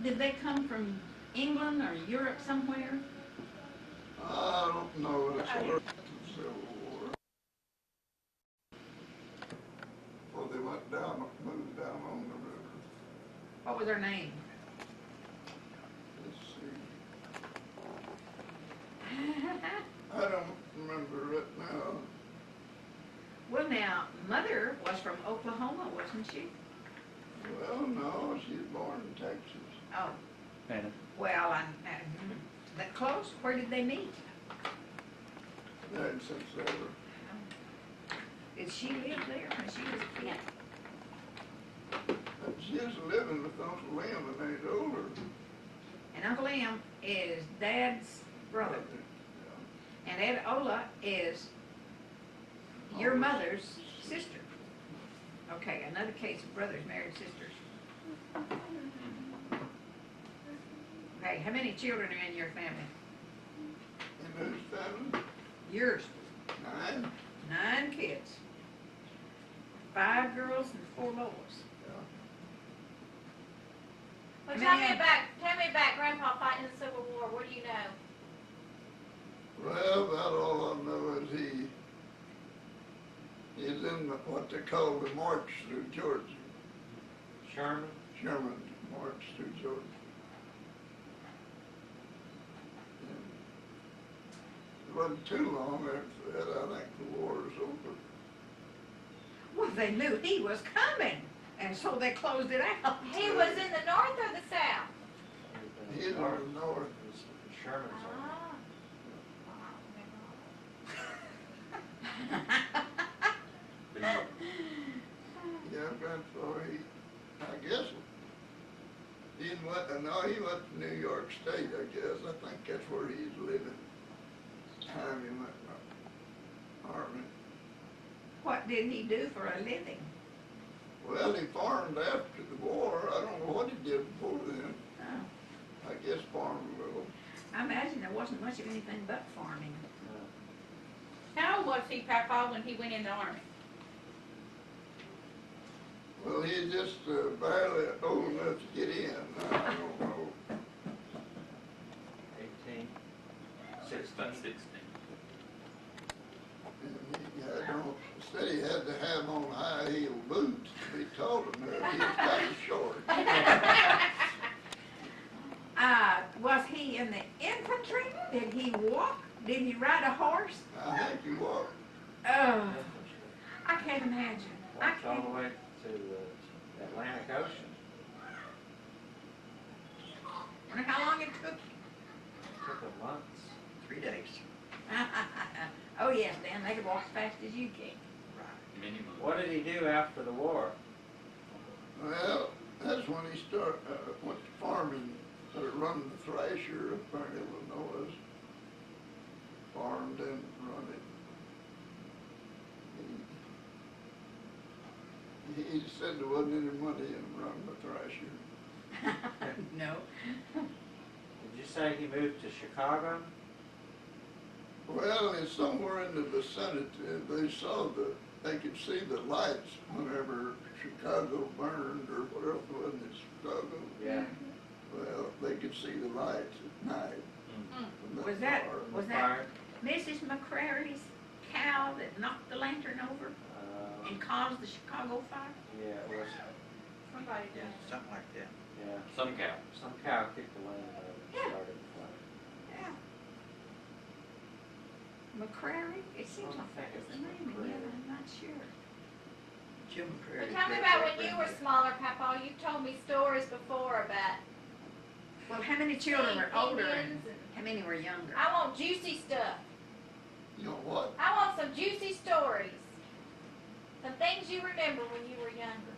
did they come from England or Europe somewhere? I don't know. That's what the Civil War. Well, they went down, moved down on the river. What was their name? Let's see. I don't remember it now. Well, now, Mother was from Oklahoma, wasn't she? Well, no, she was born in Texas. Oh, Anna. well, that close. Where did they meet? There in Cincinnati. Did she live there when she was a kid? She was living with Uncle Liam when they was older. And Uncle Em is Dad's brother. Yeah. And Ed Ola is your Oh, mother's sister. Okay, another case of brothers married sisters. Okay, how many children are in your family? In whose family? Yours. 9. 9 kids. 5 girls and 4 boys. Well, How many tell me about Grandpa fighting in the Civil War. What do you know? Well, about all I know is he's in what they call the March through Georgia. Sherman. Sherman March through Georgia. And it wasn't too long after that, I think the war was over. Well, they knew he was coming, and so they closed it out. He was in the North or the South? He's in the north. Sherman's Ah. Yeah, Grandpa, I guess, he went, no, he went to New York State, I guess. I think that's where he's living. Time he went in the Army. What did he do for a living? Well, he farmed after the war. I don't know what he did before then. Oh, I guess farmed a little. I imagine there wasn't much of anything but farming. How old was he, Papa, when he went in the Army? Well, he's just barely old enough to get in. I don't know. 18. 16. And I don't, said he had to have on high heel boots to be tall enough. He was kind of short. Was he in the infantry? Did he walk? Did he ride a horse? I think he was. Oh, I can't imagine. I Walked all can't. the way to the Atlantic Ocean. Wonder how long it took. Took a month. 3 days. Oh yes, Dan, they could walk as fast as you can. Minimum. What did he do after the war? Well, that's when he went to farming, running the thrasher up there in Illinois. Farmed and run it. He said there wasn't any money in running the thrasher. No. Did you say he moved to Chicago? Well, it's somewhere in the vicinity. They could see the lights whenever Chicago burned or whatever it was in Chicago. Yeah. Well, they could see the lights at night. from Was that far. Fire? Mrs. McCrary's cow that knocked the lantern over and caused the Chicago fire? Yeah, it was. Somebody Yeah, did. something like that. Yeah. Some cow. Some cow kicked the land over and Yeah. started the fire. Yeah. McCrary? It seems like that was the name, and yet I'm not sure. Jim But tell me about when you were smaller, Papa. You've told me stories before about Well, how many children were seeing older and Indians and how many were younger? I want juicy stuff. You know what? I want some juicy stories. Some things you remember when you were younger.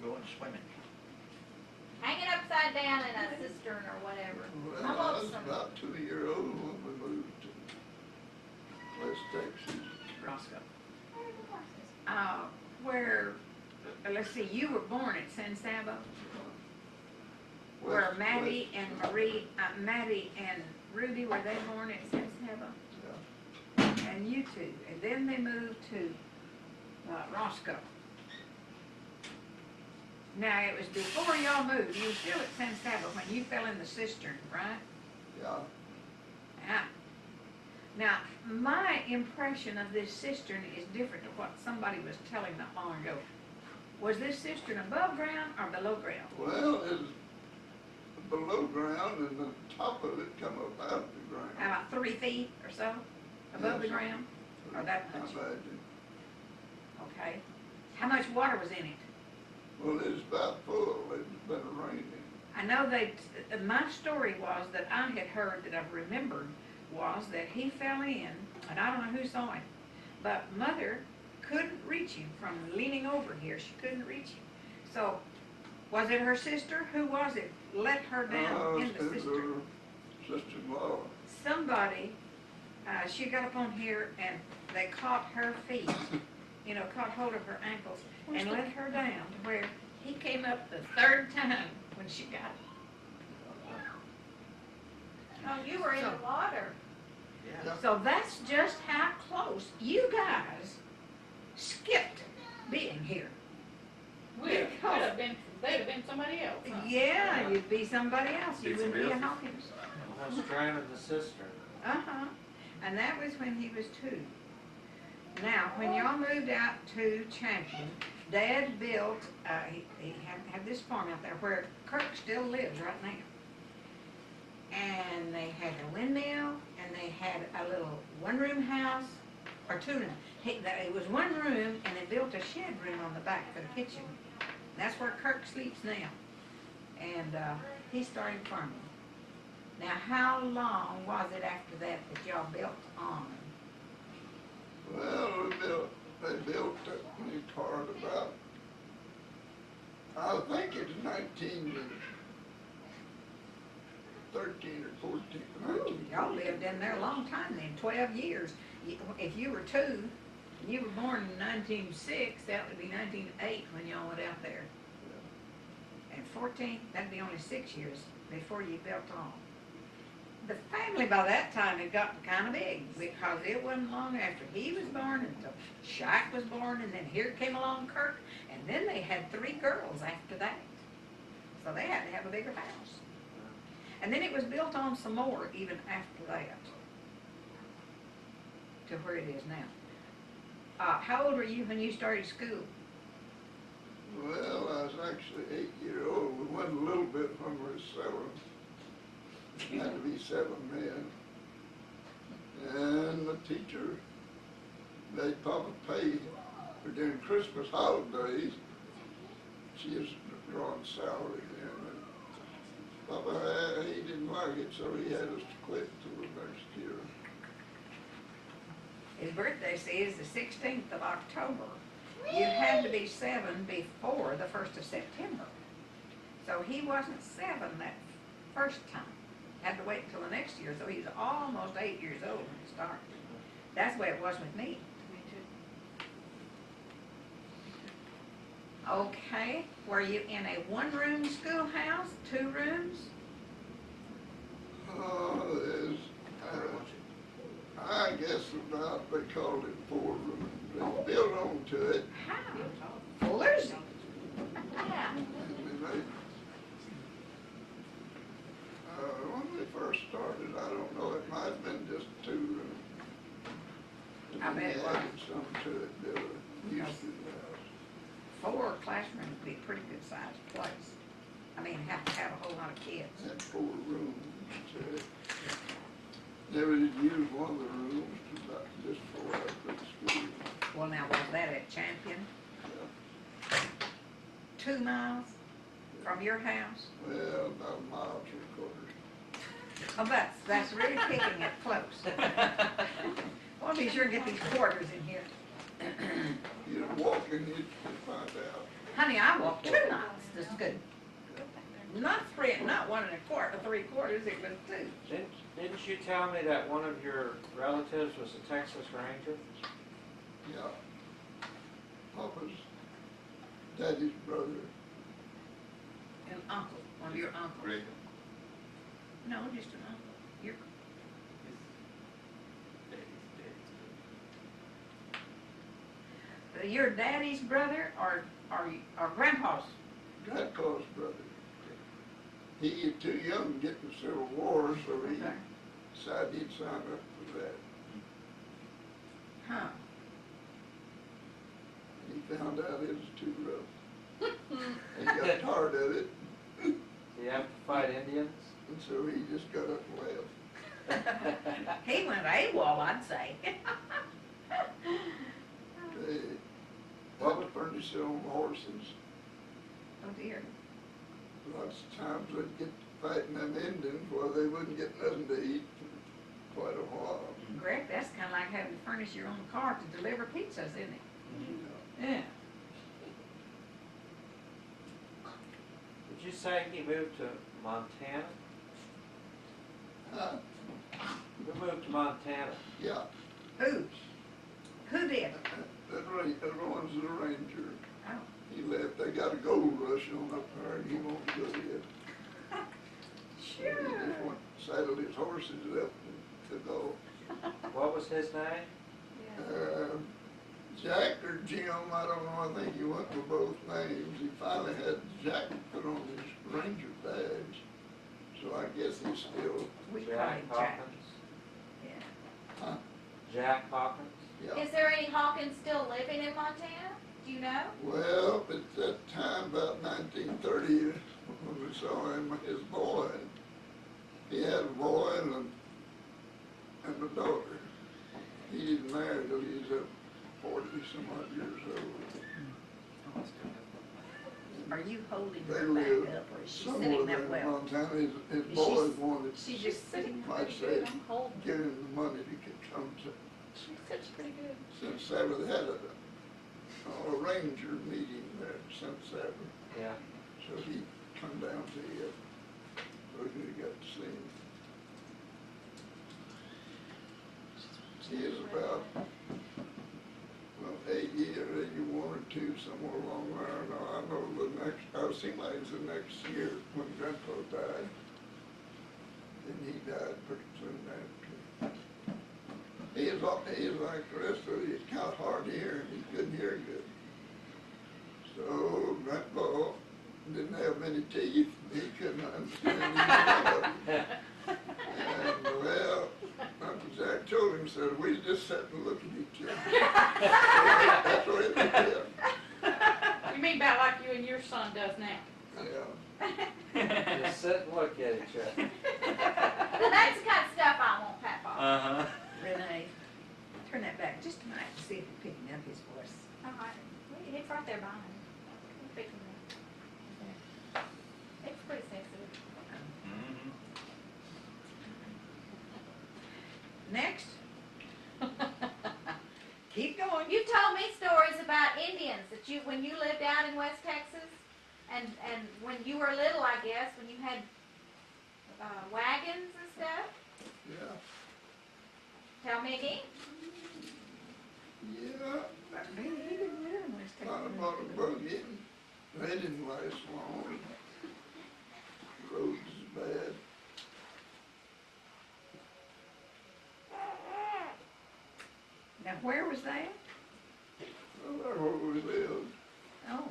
Going swimming. Hanging upside down in a cistern or whatever. Well, I I want was some. about 2 years old when we moved to West Texas. Roscoe. Where, let's see, you were born at San Saba, where West- Maddie West- and Maddie and Ruby, were they born at San Saba? Yeah. And you two, and then they moved to Roscoe. Now, it was before y'all moved, you were still at San Saba when you fell in the cistern, right? Yeah, Yeah. Now, my impression of this cistern is different to what somebody was telling not long ago. Was this cistern above ground or below ground? well, it's below ground and the top of it come up out of the ground. About 3 feet or so above the Yes. ground? Or that I much? imagine. Okay. How much water was in it? Well, it's about full, it's been raining. I know my story was that I had heard that I've remembered was that he fell in, and I don't know who saw him, but Mother couldn't reach him from leaning over here. She couldn't reach him. So, was it her sister? Who was it? Let her down in the It's cistern. her sister-in-law. Somebody, she got up on here and they caught her feet, caught hold of her ankles and let her down to where he came up the third time when she got him. Oh, you were in the So- water. Yeah. So that's just how close you guys skipped being here. We'd have been, they'd have been somebody else, huh? Yeah, you'd be somebody else. You Be wouldn't be a somebody else. Hawkins. I was draining the cistern. Uh-huh. And that was when he was 2. Now, when y'all moved out to Champion, Dad built, he had this farm out there where Kirk still lives right now. And they had a windmill, and they had a little one-room house, or 2 room. It was 1 room, and they built a shed room on the back for the kitchen. That's where Kirk sleeps now. And he started farming. Now, how long was it after that that y'all built on? Well, they built that new part about, I think it's 1913 or 14, Ooh, y'all lived in there a long time then, 12 years. If you were 2, and you were born in 1906, that would be 1908 when y'all went out there. And 14, that'd be only 6 years before you built on. The family by that time had gotten kind of big because it wasn't long after he was born until Shike was born, and then here came along Kirk, and then they had 3 girls after that. So they had to have a bigger house. And then it was built on some more even after that, to where it is now. How old were you when you started school? Well, I was actually 8 years old. We went a little bit when we were 7. Had to be 7 then. And the teacher, they Papa paid for during Christmas holidays. She was drawing salary then. And Papa, he didn't like it, so he had us to quit till the next year. His birthday is the 16th of October. You had to be 7 before the 1st of September. So he wasn't 7 that first time. Had to wait until the next year, so he was almost 8 years old when he started. That's the way it was with me. Okay, were you in a 1-room schoolhouse, 2 rooms? There's, I guess about, they called it 4 rooms. They built onto it. How? Fullers? Yeah. And they, when we first started, I don't know, it might have been just 2 rooms. I bet it They was. added some to it, built a used to the house. 4 classrooms would be a pretty good sized place. I mean, have to have a whole lot of kids. Had 4 rooms to it. Never did use one of the rooms to about just for after school. Well, now, was that at Champion? Yeah. 2 miles from your house? Well, about a mile, 3/4. Oh, that's really kicking it close. Well, be sure to get these quarters in here. You're walking, you'd find out. Honey, I walked 2 miles to school. Not 3, not 1 1/4 or 3/4, it was 2. Didn't you tell me that one of your relatives was a Texas Ranger? Yeah. Papa's daddy's brother. An uncle, one of your uncles. Greg, No, just an uncle. Your, daddy's your daddy's brother or grandpa's? he was too young to get in the Civil War, so he Okay. decided he'd sign up for that. Huh. He found out it was too rough. And he got tired of it, Do you have to fight Indians? and so he just got up and left. He went AWOL, I'd say. They had to furnish their own horses. Oh dear. Lots of times they'd get to fighting them Indians while they wouldn't get nothing to eat for quite a while. Greg, that's kinda like having to furnish your own car to deliver pizzas, isn't it? Yeah. Did you say he moved to Montana? Who moved to Montana? Yeah, Who? Who did? that runs the Ranger. Oh. He left, they got a gold rush on up there, and he won't go yet. He Sure. just went, saddled his horses up and took off. What was his name? Jack or Jim, I don't know, I think he went with both names. He finally had Jack put on his Ranger badge, so I guess he's still, We call Jack him Jack. Hawkins? Yeah. huh, Jack Hawkins? yeah. Is there any Hawkins still living in Montana? Do you know? Well, at that time, about 1930, when we saw him, his boy, he had a boy and a daughter. He didn't marry till he was 40-some odd years old. Are you holding They her live back up or is she somewhere sitting there that in well? Montana. His Is boys she- wanted, She's just sitting. might Pretty say, good, I'm holding. give him the money to come to, She sits pretty good. since Sabbath had a ranger meeting there at St. Sabbath. Yeah. So he come down to you, so he got to see him. He is about, well, 80 or 81 or 2, somewhere along there. Now, I know the next, I seemed like it was the next year when Grandpa died. And he died pretty soon after. He is like the rest of you, kind of hard to hear, he couldn't hear good. So Grandpa didn't have many teeth, he couldn't understand either one of them. And well, Uncle Jack told him, said, we just sat and looked at each other. That's what it did. You mean about like you and your son does now? Yeah. Just sit and look at each other. Well, that's the kind of stuff I want, Papa. Uh-huh. Renee, turn that back just a minute to see if you're picking up his voice. All right. Well, it's right there behind him. Fix it there. It's pretty sensitive. Mm-hmm. Next. Keep going. You told me stories about Indians that you, when you lived out in West Texas, and when you were little, I guess, when you had wagons and stuff. Yeah. Tell me again. Yeah. He didn't live in West Thought Texas. about a buggy. They didn't last long. Roads is bad. Now, where was that? Well, that's where we lived. Oh,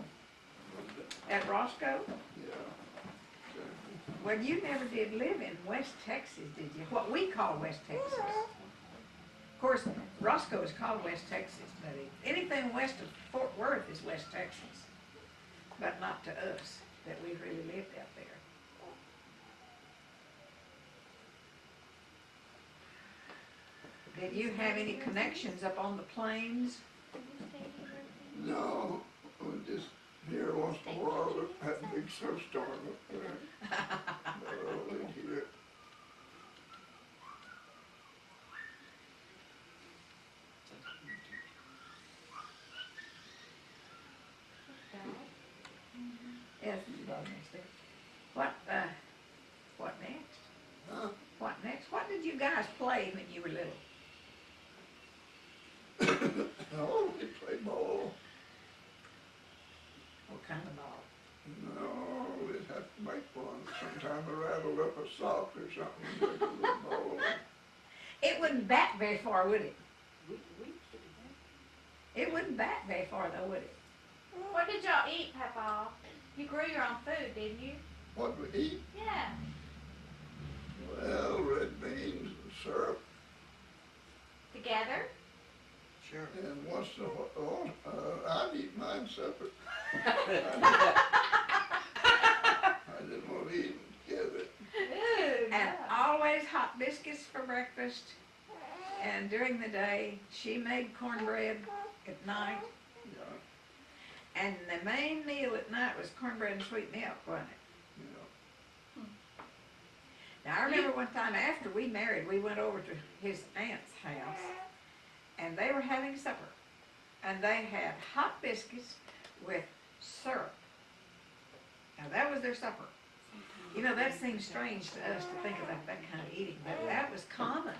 at Roscoe? Yeah. Well, you never did live in West Texas, did you? What we call West Texas. Of course, Roscoe is called West Texas, but anything west of Fort Worth is West Texas. But not to us, that we really lived out there. Did you have any connections up on the plains? No, we just here once in a while, had a big snowstorm up there. Oh, here. Yes, it's about next there. What next? Huh? What next? What did you guys play when you were little? Oh, we played ball. What kind of ball? No, we'd have to make one. Sometime I rattled up a sock or something, and make a little ball. It wouldn't bat very far, would it? It wouldn't bat very far though, would it? What did y'all eat, Papa? You grew your own food, didn't you? what we eat? Yeah. Well, red beans and syrup, Together? Sure. and once in a while, I'd eat mine separate. I didn't want to eat them together. And always hot biscuits for breakfast. And during the day, she made cornbread at night. Yeah, And the main meal at night was cornbread and sweet milk, wasn't it? yeah. Now, I remember one time after we married, we went over to his aunt's house, and they were having supper. And they had hot biscuits with syrup. Now, that was their supper. You know, that seems strange to us to think about that kind of eating, but that was common.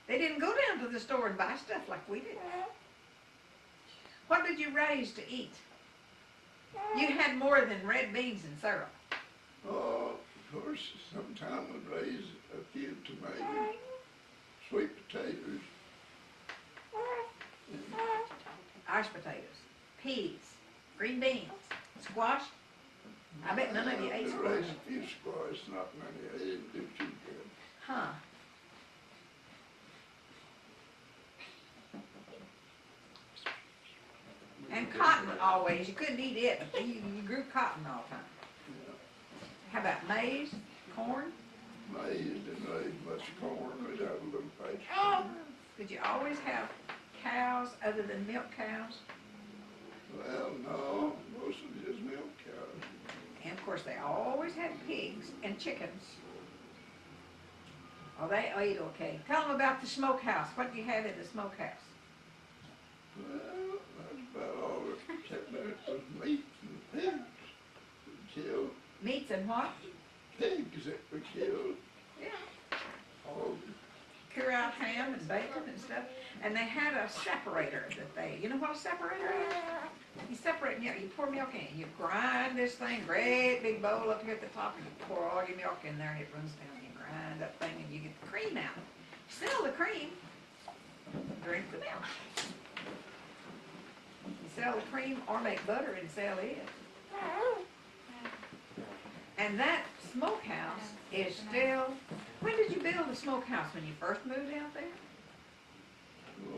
They didn't go down to the store and buy stuff like we did. What did you raise to eat? You had more than red beans and syrup. Oh, of course, sometime would raise a few tomatoes, sweet potatoes. Iced potatoes, peas, green beans, squash. I bet none of you ate They squash. raised a few squash, not many. They didn't do too good. Huh. And cotton always, you couldn't eat it, but you grew cotton all the time. How about maize, corn? Maize didn't raise much corn. We'd have a little patch. Did you always have cows other than milk cows? Well, no, mostly just milk cows. And of course, they always had pigs and chickens. Oh, they ate okay. Tell them about the smokehouse. What do you have in the smokehouse? Well, that's about all that kept in it was meat and pigs. We killed Meats and what? pigs that we killed. Yeah. All Cure out ham and bacon and stuff. And they had a separator that they, you know what a separator is? You separate milk, you pour milk in, you grind this thing, great big bowl up here at the top, and you pour all your milk in there and it runs down. You grind that thing and you get the cream out. Sell the cream, drink the milk. You sell the cream or make butter and sell it. And that smokehouse is still, when did you build the smokehouse? When you first moved out there?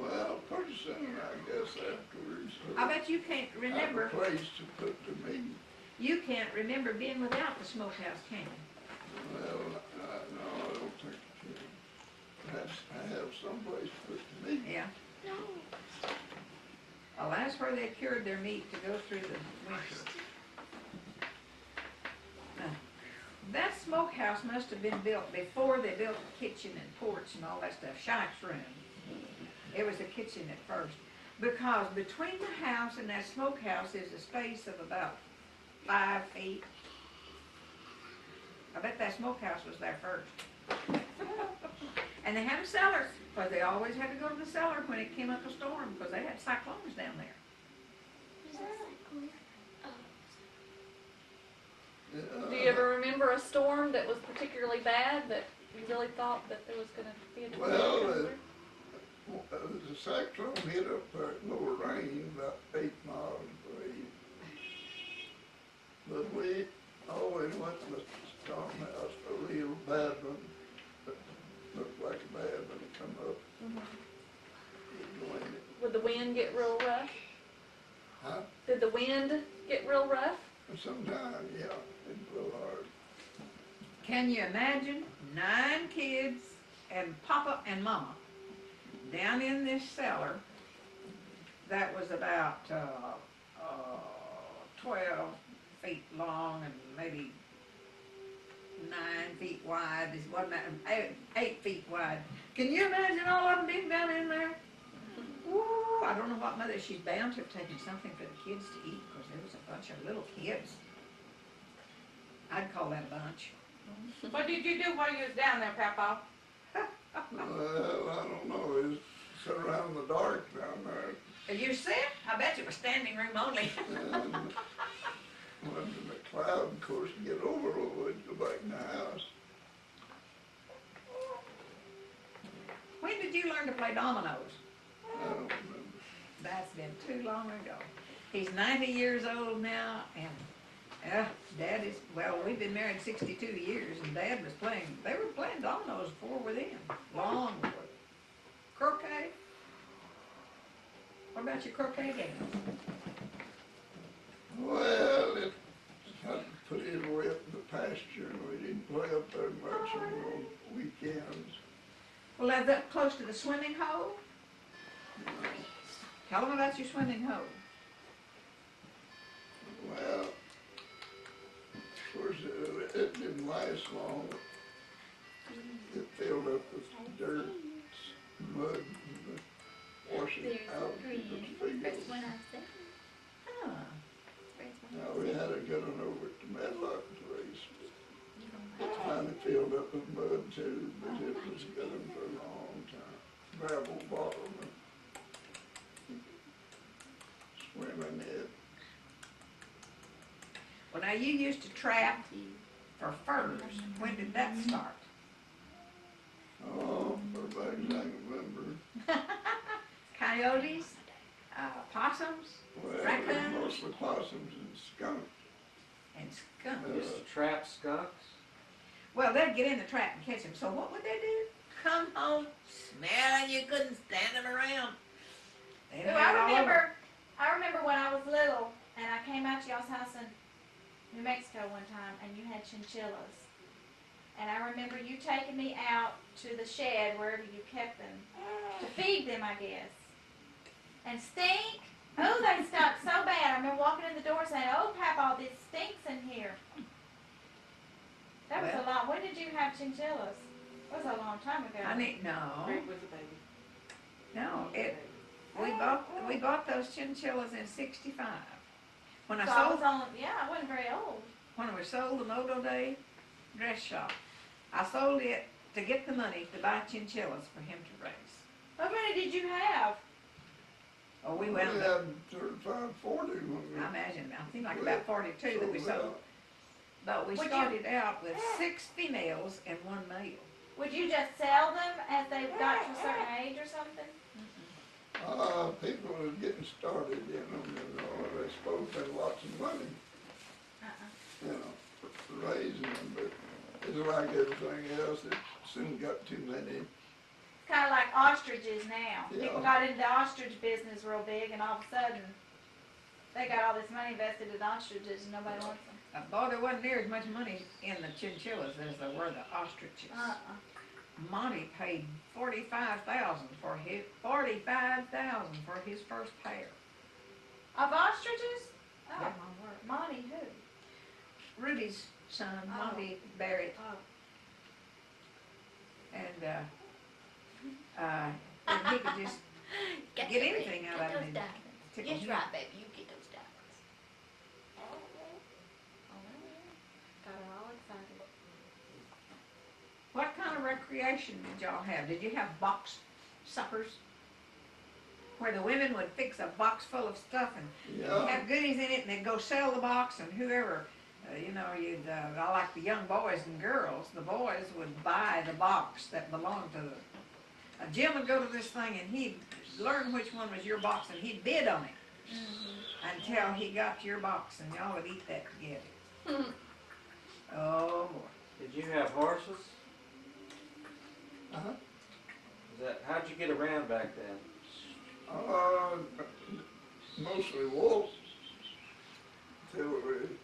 well, pretty soon, I guess, afterwards. I bet you can't remember, Have a place to put the meat. you can't remember being without the smokehouse, can you? Well, no, I don't think it can. I have someplace to put the meat. Yeah. Well, that's where they cured their meat to go through the winter. Now, that smokehouse must have been built before they built the kitchen and porch and all that stuff, Shike's room. It was the kitchen at first. Because between the house and that smokehouse is a space of about 5 feet. I bet that smokehouse was there first. And they had a cellar, because they always had to go to the cellar when it came up a storm, because they had cyclones down there. Do you ever remember a storm that was particularly bad that you really thought that there was gonna be a tornado? Well, the cyclone hit up there at Lorraine, about 8 miles away. But we always went to the storm house, a real bad one, that looked like a bad one to come up. You'd go in it. Would the wind get real rough? Huh? Did the wind get real rough? Sometime, yeah, it blew hard. Can you imagine 9 kids and Papa and Mama down in this cellar that was about 12 feet long and maybe 9 feet wide? This wasn't that, 8 feet wide. Can you imagine all of them being down in there? Woo, I don't know what mother, she's bound to have taken something for the kids to eat because there was a bunch of little kids. I'd call that a bunch. What did you do while you was down there, Papa? Well, I don't know, it was sit around in the dark down there. Are you sick? I bet you were standing room only. And went to the cloud, of course, to get over it, we'd go back in the house. When did you learn to play dominoes? I don't remember. That's been too long ago. He's 90 years old now, Yeah, Dad is, well, we've been married 62 years, and Dad was playing, they were playing dominoes before with him, long before. Croquet? What about your croquet games? Well, it had to put it away up in the pasture, and we didn't play up there much on weekends. Well, is that close to the swimming hole? You know. Tell them about your swimming hole. Well, of course, it didn't last long. It filled up with dirt, mud, and the washing out of the fields. Huh. Now, we had it going over at the Medlock place. It finally filled up with mud too, but it was good for a long time. Gravel bottom and swimming in. Well, now you used to trap for furs. When did that start? Oh, for back as I can remember. Coyotes? Possums? Well, it Raccoons? was mostly possums and skunks. And skunks? Used to trap skunks. Well, they'd get in the trap and catch them. So what would they do? Come home smelling you couldn't stand them around. They'd Ooh, have all over. I remember when I was little and I came out to y'all's house in New Mexico one time and you had chinchillas. And I remember you taking me out to the shed, wherever you kept them, to feed them, I guess. And stink? Oh, they stunk so bad. I remember walking in the door saying, oh, Papa, this stinks in here. That was Well. a lot. When did you have chinchillas? It was a long time ago. I need, no, Rick was a baby. no, we bought those chinchillas in 65. When I So I sold, was on, yeah, I wasn't very old. when we sold the Modo Day dress shop, I sold it to get the money to buy chinchillas for him to raise. How many did you have? Oh, we We wound had up, 35, 40 when we. I imagine, I think like about 42 that we sold sold. out. But we Would you- started out with 6 females and 1 male. Would you just sell them as they got to a certain age or something? People was getting started in them, you know, they supposed to have lots of money, you know, for raising them, but it's like everything else, it soon got too many. It's kind of like ostriches now. Yeah. People got into the ostrich business real big, and all of a sudden, they got all this money invested in ostriches, and nobody wants them. Boy, there wasn't near as much money in the chinchillas as there were the ostriches. Monty paid $45,000 for his first pair. Of ostriches? Oh, Yeah. my word. Monty who? Rudy's son, Oh. Monty Barrett, Oh. and and he could just get anything out of those him. diamonds. Tickle Yes, him. right, baby. You get those diamonds. Got her all excited. What kind of recreation did y'all have? Did you have box suppers? Where the women would fix a box full of stuff and Yeah, have goodies in it, and they'd go sell the box, and whoever, I like the young boys and girls, the boys would buy the box that belonged to the, Jim would go to this thing and he'd learn which one was your box and he'd bid on it until he got your box, and y'all would eat that together. Oh boy. Did you have horses? uh-huh. How'd you get around back then? Mostly wolves, till we, of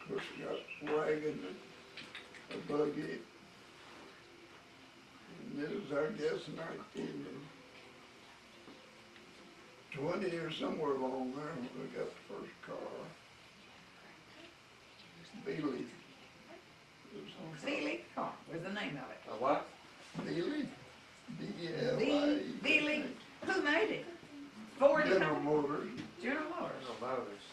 course, we got wagon and a buggy. And it was, I guess, 1920 or somewhere along there when we got the first car. Beely. Sealy Car was the name of it. A what? Beely? B-E-L-I-E. Beely. Who made it? Ford General Company? Motors. General Motors. General Motors.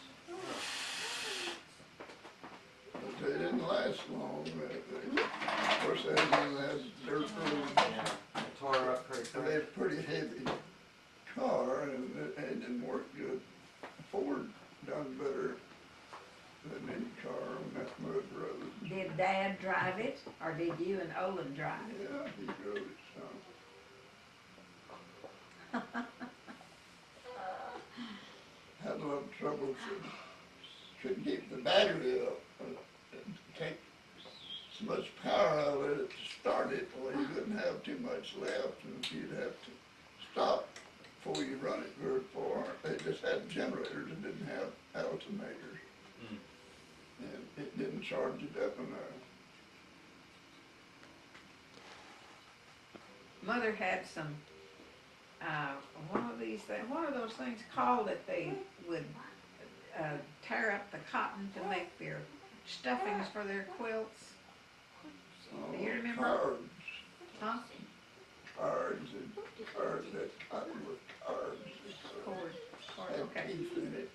But they didn't last long. Of course, everything has dirt roads. Yeah, it tore up pretty And they're quick. pretty heavy car, and it didn't work good. Ford done better than any car on that mud road. Did Dad drive it, or did you and Olin drive it? Yeah, he drove it some. Had a lot of trouble with the couldn't keep the battery up. It'd take so much power out of it to start it, or you wouldn't have too much left, and you'd have to stop before you run it very far. They just had generators and didn't have alternators. Mm. And it didn't charge it up enough. Mother had some, what are those things called that they would, tear up the cotton to make their stuffings for their quilts? Do you remember? Cards, Huh? cards, that cotton with cards. Cord, Had okay. teeth in it.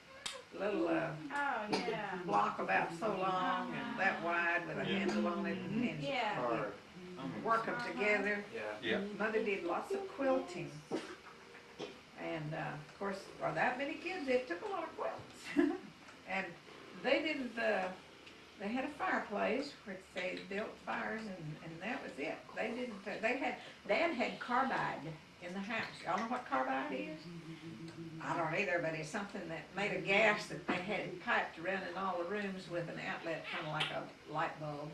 Little, Oh, yeah. block about so long and that wide with a Yeah. handle on it, and Yeah. Hard. work them together. Yeah. Yeah. Mother did lots of quilting. And, of course, for that many kids, it took a lot of quilts. And they didn't, they had a fireplace, which they built fires, and that was it. They didn't, Dad had carbide in the house. Y'all know what carbide is? I don't either, but it's something that made a gas that they had it piped around in all the rooms with an outlet, kind of like a light bulb.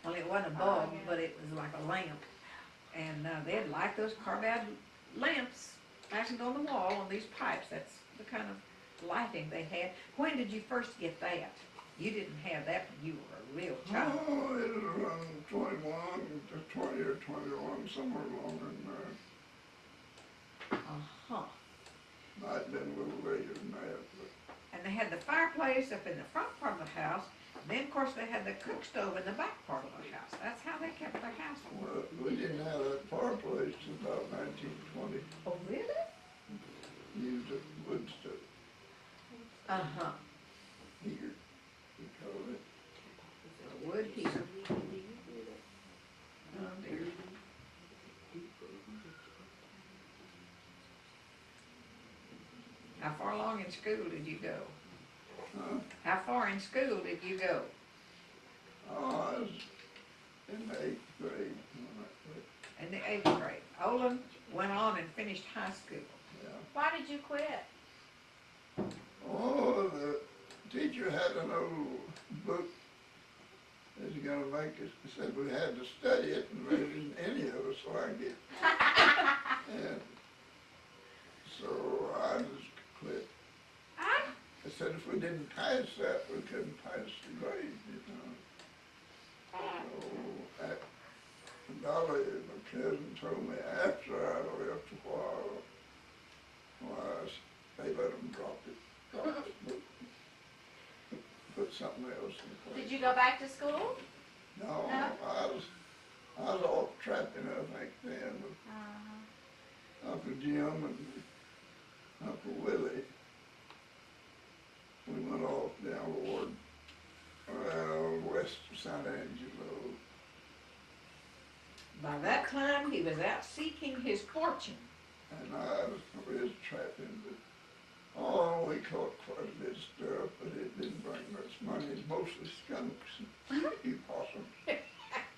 Well, it wasn't a bulb, yeah. but it was like a lamp. And they'd light those carbide lamps fastened on the wall on these pipes. That's the kind of lighting they had. When did you first get that? You didn't have that when you were a real child. Oh, it was around 21 to 20 or 21, somewhere along in there. Uh-huh. Might have been a little later than that, but And they had the fireplace up in the front part of the house. Then, of course, they had the cook stove in the back part of the house. That's how they kept their house warm. well, we didn't have that fireplace till about 1920. Oh, really? Used a wood stove Uh-huh. heater, we called it. A wood heater. Oh, dear. How far along in school did you go? Huh? How far in school did you go? Oh, I was in the 8th grade when I quit. In the 8th grade. Olin went on and finished high school. Yeah. Why did you quit? Oh, the teacher had an old book that was gonna make us, said we had to study it, and there isn't any of us like it. And so I just quit. I said if we didn't pass that, we couldn't pass the grade, you know. So, Dolly, my cousin, told me after I left a while, they let them drop it. Put something else in place. Did you go back to school? No, No? I was off trapping, I think, then, with Uncle Jim and Uncle Willie. We went off down toward, west of San Angelo. By that time, he was out seeking his fortune. And I was trapping, but, oh, we caught quite a bit of stuff, but it didn't bring much money, mostly skunks and opossums.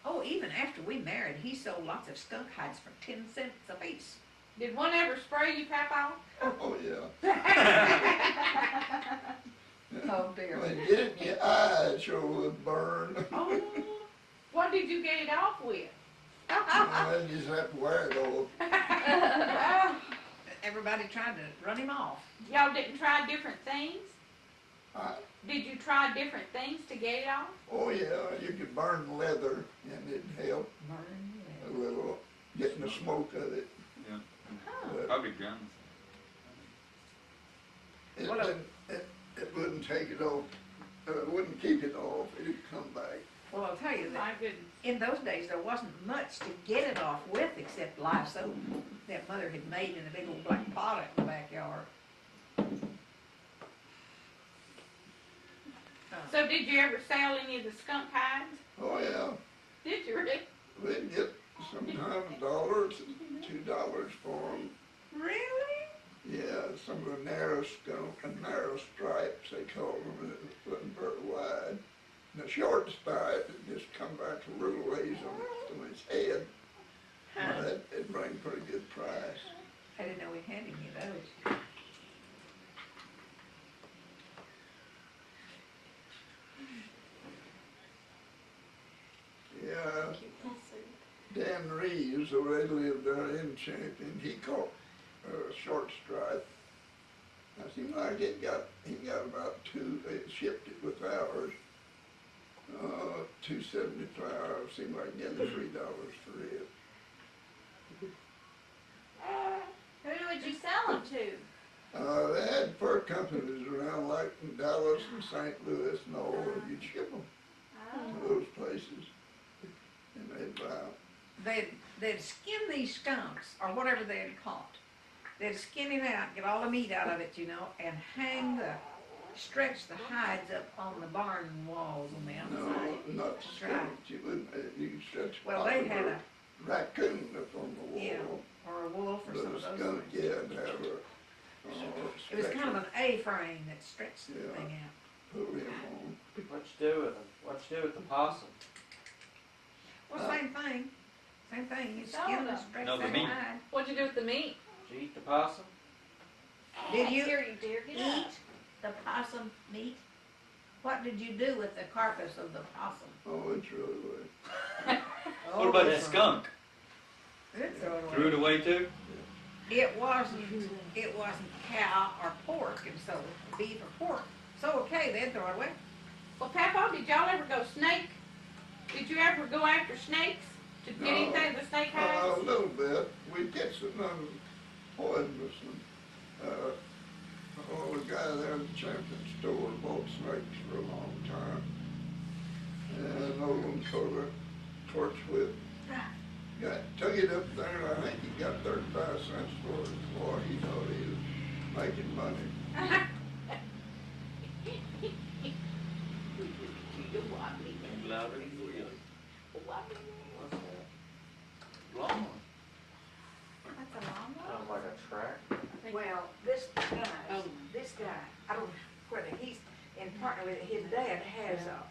Oh, even after we married, he sold lots of skunk hides for 10 cents a piece. Did one ever spray you, Papa? Oh, yeah. Oh, dear. When you get it in your eye, it sure would burn. Oh. What did you get it off with? And then you just have to wear it all. Everybody tried to run him off. Y'all didn't try different things? I, Did you try different things to get it off? oh, yeah, you could burn leather, and it'd help a little, getting the smoke of it. Yeah. But Probably guns. it, Well, wouldn't, it wouldn't take it off, it wouldn't keep it off, it'd come back. Well, I'll tell you that My goodness. in those days, there wasn't much to get it off with except live soap that Mother had made in a big old black pot in the backyard. So did you ever sell any of the skunk hides? Oh, yeah, Did you really? we'd get sometimes $1 to $2 for them. Really? Yeah, some of the narrow skunk and narrow stripes, they call them, it wasn't very wide. And the short stripe, it just come back to little ways on its head. It'd bring a pretty good price. I didn't know we had any of those. Brian Reeves, who they lived there in Champion, he caught a short stripe. I seemed like he got about two, they shipped it with ours. $2.75, seemed like getting $3 for it. Who would you sell them to? They had fur companies around like in Dallas and St. Louis and all, and you'd ship them Oh. to those places. And they'd buy 'em. They'd skin these skunks, or whatever they had caught. They'd skin it out, get all the meat out of it, you know, and stretch the hides up on the barn walls on the outside. No, not That's skunk, right. you wouldn't, you could stretch. Well, they had a, raccoon up on the Yeah. wall. or a wolf or But some a of those skunk, things. yeah, it'd have a, It was kind of an A-frame that stretched the Yeah. thing out. pull him on. What'd you do with them? What'd you do with the possum? Well, same thing, you Sold skin and them. stretch No, the that meat. hide. What'd you do with the meat? Did you eat the possum? Did you Hear you, dear, get up. eat the possum meat? What did you do with the carcass of the possum? Oh, it's really good. What about that skunk? It's throw it Threw it away too? It wasn't cow or pork, and so beef or pork. So okay, they'd throw it away. Well, Papa, did y'all ever go snake? Did you ever go after snakes to get No. anything with snake A hides? little bit, we get some poisonous and, the guy there in the Champion store bought snakes for a long time. And no one sort of torch whip. Took it up there, and I think he got 35 cents for it. Boy, he thought he was making money. Louder than you. What's that? Long one. That's a long one. Sounds like a track. Well, this guy, I don't know whether he's in partner with it, his dad has a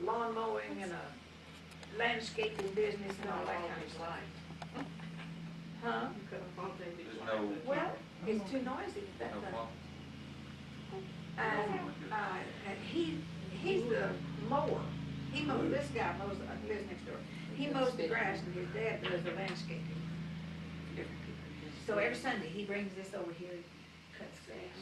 lawn mowing and a landscaping business and all that kind of stuff. Huh? There's no, Well, it's too noisy, that no thing. fault. And he's the mower. He mows, this guy mows, lives next door. He mows the grass and his dad does the landscaping. So every Sunday, he brings this over here, cuts grass.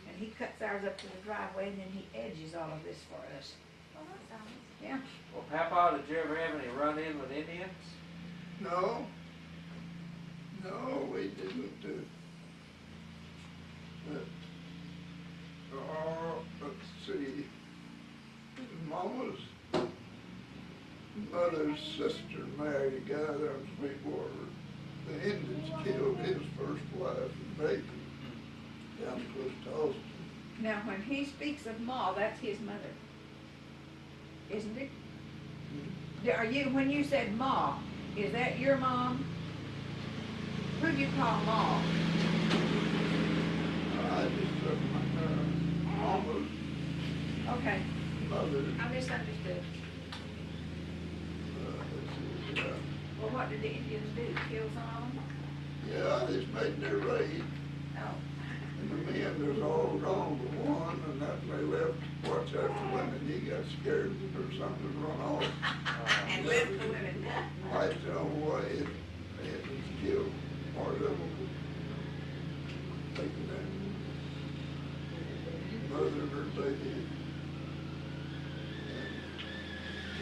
And he cuts ours up to the driveway and then he edges all of this for us. Well, that sounds. Yeah. Well, Papa, did you ever have any run-in with Indians? No. No, we didn't do. Let's see. Mama's mother's sister married a guy there in Sweetwater. The Indians killed his first wife and baby down close to Austin. Now, when he speaks of Ma, that's his mother. Isn't it? Are you, when you said Ma, is that your mom? Who do you call Ma? I just took my mama's Okay, mother. I misunderstood. Let's see, yeah. Well, what did the Indians do? Kill some of them? Yeah, I just made their raid. Oh. And the men was all gone but one, and after they left to watch after women, he got scared or something run off. And left the women. Wiped their own way, and they just killed part of them. Taking that mother of her baby.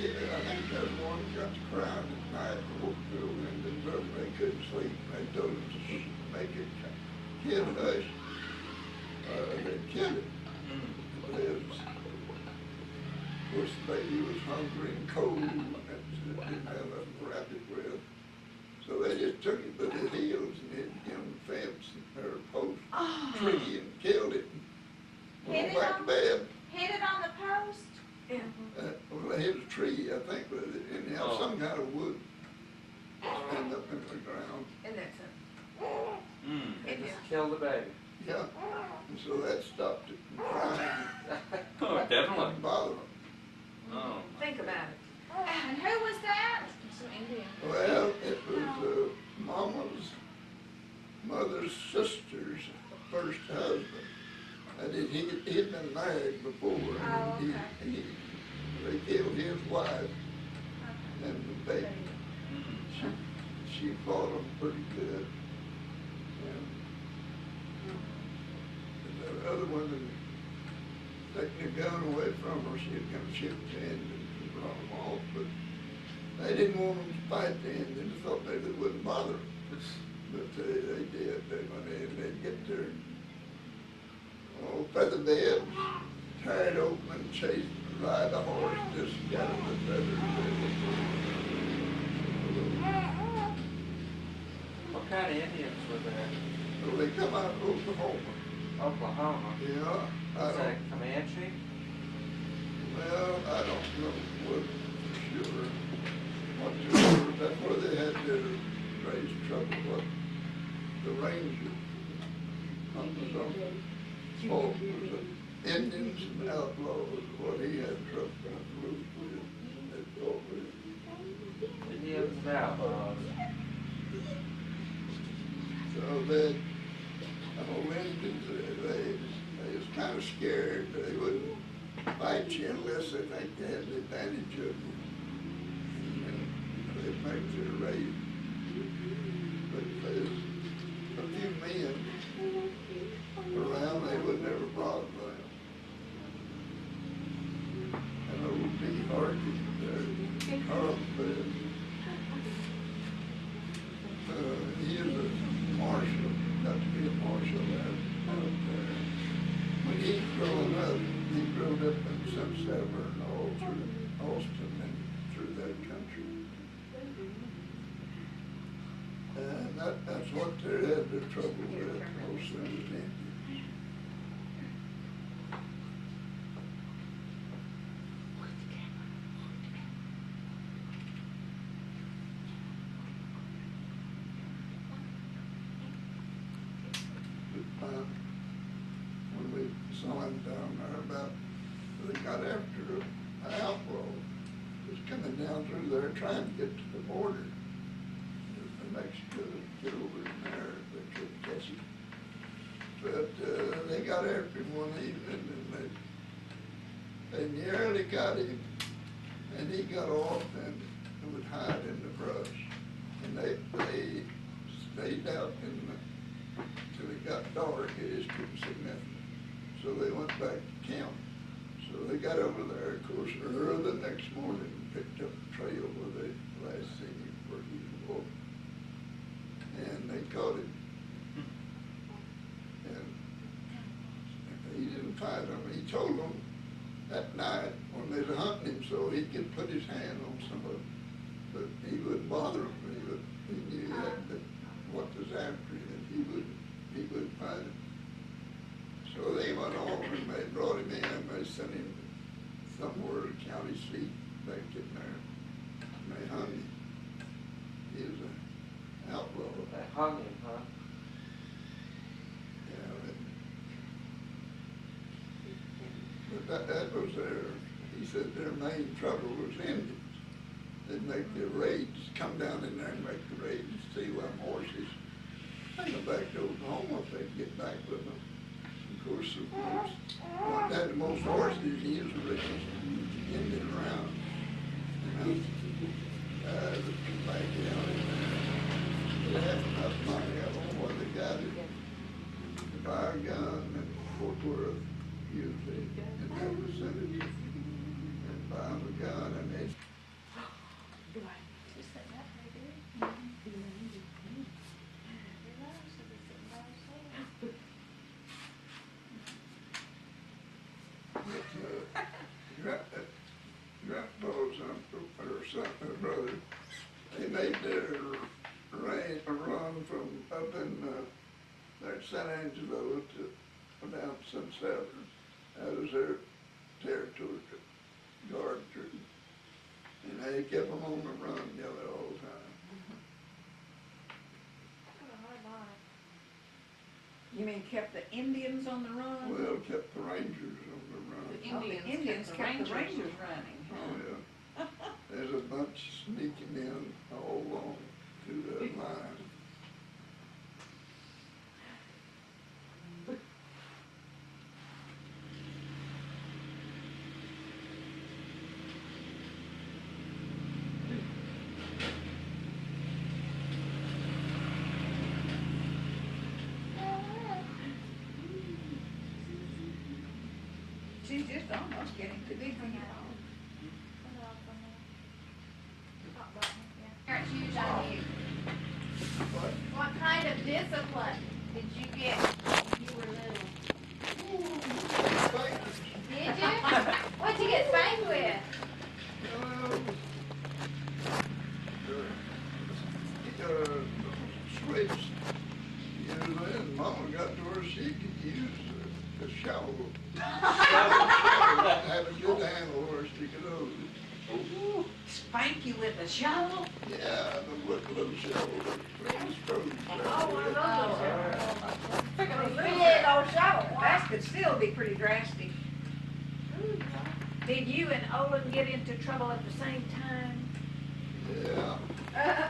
Yeah, I think that one got to crying at night, Oakville, and they couldn't sleep, and they told him to make it kid hush. They killed it. But it was, of course, the baby was hungry and cold, and didn't have nothing to wrap it with. So they just took it by the heels and hit it on the fence or post tree and killed it. And Hit went it back to on- bed. Hit it on the post? Well, they hit a tree, I think, with it, and they have Oh. some kind of wood stand up in the ground. And that's it. They just killed the baby. Yeah, and so that stopped it from crying. Oh, definitely. Didn't bother them. Oh. Think about it. And who was that? Some Indian. Well, it was Mama's mother's sister's first husband. And he'd been married before. Oh, And okay. they killed his wife and the baby. she fought them pretty good. And the other one that taking the gun away from her, she had come shoot the Indians and run them off, but they didn't want them to fight the Indians, they thought maybe they wouldn't bother them. But they did, they went in, they'd get their feather beds, tear it open and chase, ride a horse, just gather the feathers. What kind of Indians were there? So they come out of Oklahoma. Oklahoma? Yeah, I Is that don't, Comanche? well, I don't know what for sure. What sure, that's where they had their raised trouble, what the Ranger, not the zone. Oh, the Indians and outlaws, what he had trouble with, they thought with. Indians and outlaws. So that, Indians, they was kind of scared, they wouldn't fight you unless they think they had the advantage of you. And they'd make their raid. But if there's a few men around, they would never bother them. And old D. Harkey there, Carlsbad, he is a marshal, got to be a marshal out there. When he growing up, he grew up in St. Severn, all through Austin and through that country. And that's what they had their trouble with, most of the Indians. When we saw him down there about, they got after an outlaw, was coming down through there trying to get to the border. Mexico, get over in there, they couldn't catch him. But they got after him one evening and they nearly got him, and he got off and would hide in the brush. And they stayed out till it got dark, they just couldn't see nothing. So they went back to camp. So they got over there, of course, early the next morning and picked up the trail where they last seen him, where he was walking. And they caught him. And he didn't fight them. He told them that night when they were hunting him so he could put his hand on somebody, but he wouldn't bother them. He knew that what was after him, and he would fight him. So they went on and they brought him in. They sent him somewhere to the county seat back in there. And they hung him. He was an outlaw. They hung him, huh? Yeah, but that was he said their main trouble was Indians. They'd make their raids, come down in there and make the raids, steal them horses. They go back to Oklahoma if they'd get back with them. Of course, the one that had the most horses, he was the richest Indian around. You know, they back down in there. They had enough money, I don't know where they got it, to buy a gun in Fort Worth, usually, in that vicinity, and buy them a gun, and they grandpa's uncle or son or brother, they made their run from up in there at San Angelo to down to St. Severn. That was their territory to guard through. And they kept them on the run nearly all the time. You mean kept the Indians on the run? Well, kept the Rangers on the run. Oh, the Indians kept the Rangers running. Oh, yeah. There's a bunch sneaking in all along through that line. it's getting too big for you. Parents use on you. What? What kind of discipline did you get when you were little? Spankers. Did you? What'd you get spanked with? Switch. Usually, and Mama got to where she could use the shovel. Have a good handle where she could hold it. Spank you with a shovel? Yeah, the little shovel that was frozen. Oh, one of those. Big old shovel. That could still be pretty drastic. Did you and Olin get into trouble at the same time? Yeah.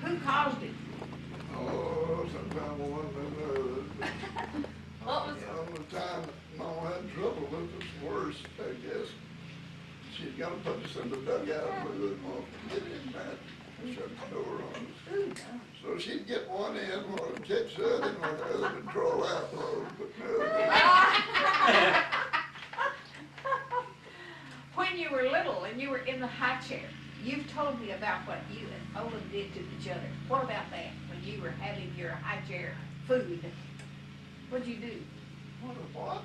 Who caused it? Oh, sometime one or another. What was, On the time that Mama had trouble with us worse, I guess. She's gonna put us in the dugout where we wouldn't want to get in that, shut the door on us. So she'd get one in while the catch the other, and while the other would crawl out while we put the other in. When you were little and you were in the high chair, you've told me about what you and Olin did to each other. What about that, when you were having your high chair food? What'd you do? What?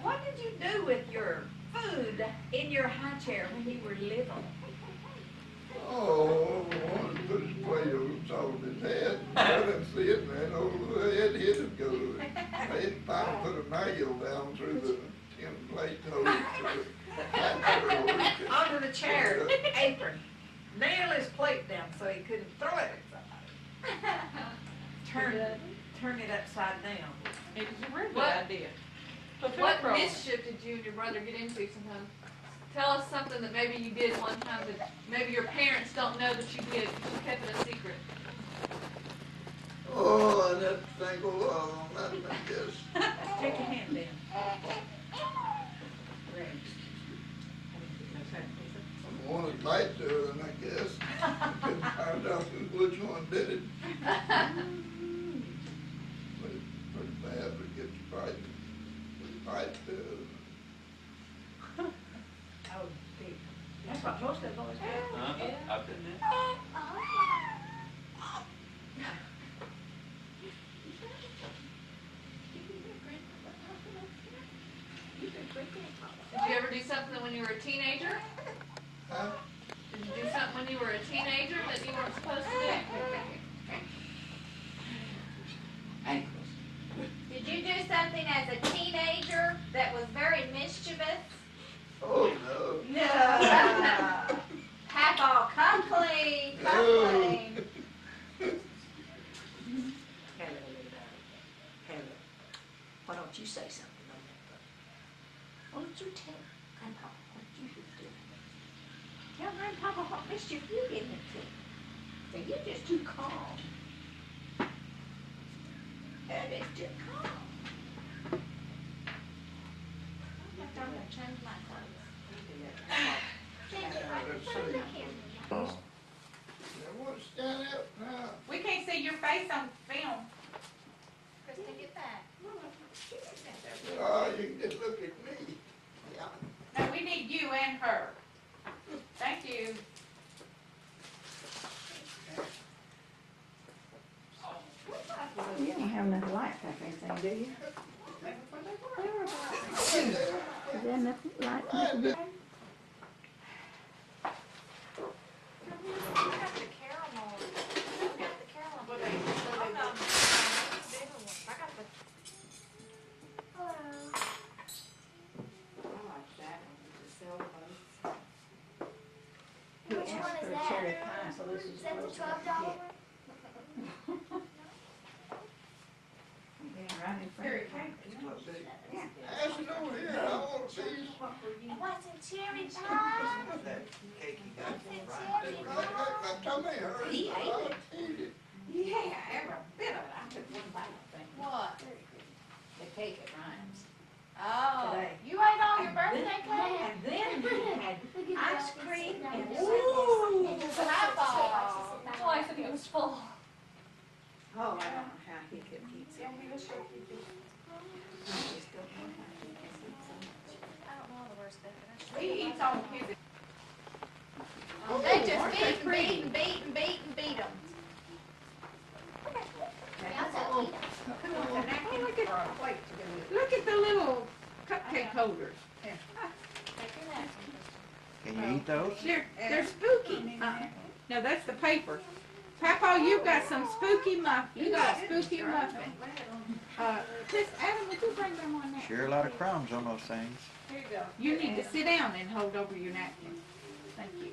What did you do with your food in your high chair when you were little? Oh, one put his plate over the top of his head, I didn't see it, man, over the head hit it go. They finally put a nail down through the tin plate hole to the hatch hole. Under the chair apron. Nail his plate down so he couldn't throw it at somebody. Turn it upside down. It was a real good What? idea. what mischief did you and your brother get into sometimes? Tell us something that maybe you did one time that maybe your parents don't know that you did, because you kept it a secret. Oh, I'd have to think a lot on that, I guess. Take your hand down. One would bite the other, I guess. Couldn't find out which one did it. But it's pretty bad, but it gets biting. Bite the other. Oh, big. That's what most of the boys do. Uh-huh. I've been there. Did you ever do something when you were a teenager? Huh? Did you do something when you were a teenager that you weren't supposed to do? Ankles. Did you do something as a teenager that was very mischievous? Oh, no. No. Papaw, come clean, come clean. Hello. Why don't you say something on that phone? Why don't you tell Grandpa what you was doing? Tell Grandpapa what mischief you get into. So you're just too calm. That is too calm. I'm gonna change my clothes. They want to stand up now. We can't see your face on film. Krista, get that. Oh, you can just look at me. Yeah. No, we need you and her. Thank you. You don't have enough light back anything, do you? Is there enough light? I got the caramel. I got the caramel. Oh, no. Bigger one. I got the. Hello. Who Which asked one for is a that? cherry pie, so this is Is that the supposed to $12 be one? Yeah, right in front Very of cake. you. Yeah. Pass it over here, I want these. I want some cherry pie. That cake you got Some from cherry Ryan. pie. My tummy hurts. He ate I'll it. eat it. Yeah, every bit of it. I took one bite, I think. What? The cake at Ryan's. Oh, Today. you ate all your And birthday then- cake? And then he had ice cream and Ooh, Papaw. That's why I said he was full. Oh, I don't know how he could eat so much. I just don't know how he can eat so much. I don't know the worst thing. He's on his. They just aren't they beat pretty? and beat and beat and beat them. Who wants a napkin or a plate to go with it? Look at the little cupcake holders. Can you eat those? They're spooky. No, that's the paper. Papa, you got some spooky muffin. You got a spooky muffin. Chris, Adam, would you bring them on that? Sure a lot of crumbs on those things. Here you go. You need to sit down and hold over your napkin. Thank you.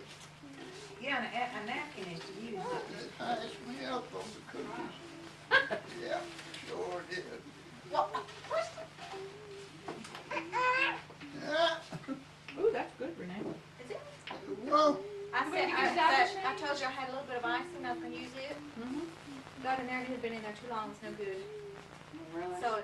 Yeah, and a napkin is used. They passed me up on the cookies. Yeah, sure did. Yeah, Ooh, that's good, Renee. well, I told you I had a little bit of icing. I was gonna use it. Mhm. Got in there and it had been in there too long. It's no good. So